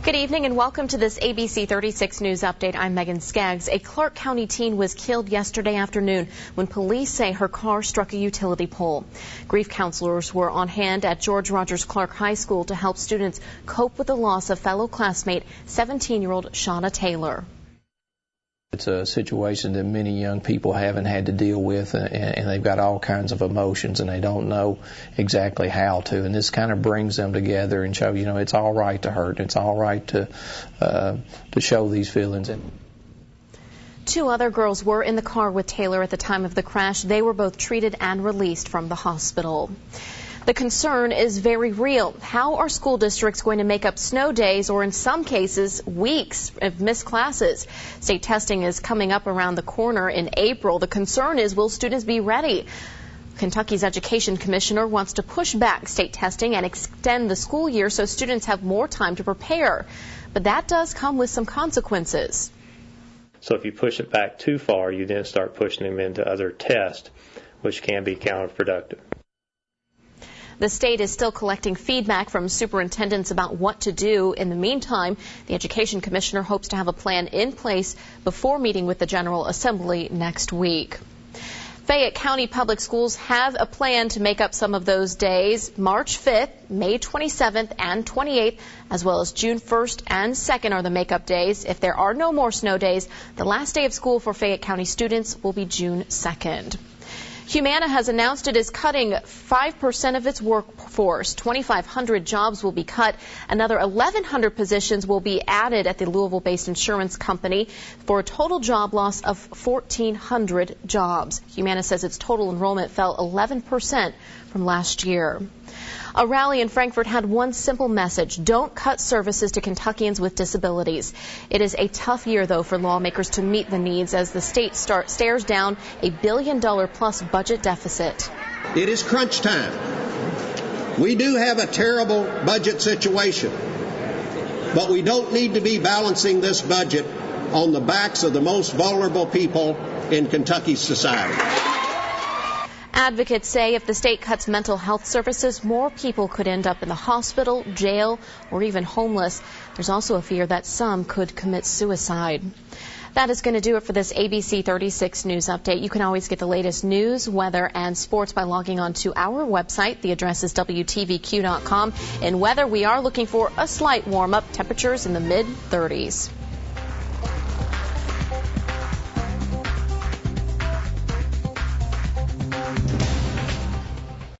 Good evening and welcome to this ABC 36 News Update. I'm Megan Skaggs. A Clark County teen was killed yesterday afternoon when police say her car struck a utility pole. Grief counselors were on hand at George Rogers Clark High School to help students cope with the loss of fellow classmate 17-year-old Shauna Taylor. It's a situation that many young people haven't had to deal with, and they've got all kinds of emotions, and they don't know exactly how to. And this kind of brings them together and show, it's all right to hurt. It's all right to show these feelings. Two other girls were in the car with Taylor at the time of the crash. They were both treated and released from the hospital. The concern is very real. How are school districts going to make up snow days or in some cases weeks of missed classes? State testing is coming up around the corner in April. The concern is, will students be ready? Kentucky's education commissioner wants to push back state testing and extend the school year so students have more time to prepare. But that does come with some consequences. So if you push it back too far, you then start pushing them into other tests, which can be counterproductive. The state is still collecting feedback from superintendents about what to do. In the meantime, the education commissioner hopes to have a plan in place before meeting with the General Assembly next week. Fayette County Public Schools have a plan to make up some of those days. March 5th, May 27th, and 28th, as well as June 1st and 2nd are the makeup days. If there are no more snow days, the last day of school for Fayette County students will be June 2nd. Humana has announced it is cutting 5% of its workforce. 2,500 jobs will be cut. Another 1,100 positions will be added at the Louisville-based insurance company for a total job loss of 1,400 jobs. Humana says its total enrollment fell 11% from last year. A rally in Frankfort had one simple message: don't cut services to Kentuckians with disabilities. It is a tough year, though, for lawmakers to meet the needs as the state stares down a $1 billion-plus budget deficit. It is crunch time. We do have a terrible budget situation, but we don't need to be balancing this budget on the backs of the most vulnerable people in Kentucky's society. Advocates say if the state cuts mental health services, more people could end up in the hospital, jail, or even homeless. There's also a fear that some could commit suicide. That is going to do it for this ABC 36 News Update. You can always get the latest news, weather, and sports by logging on to our website. The address is WTVQ.com. In weather, we are looking for a slight warm-up, temperatures in the mid-30s.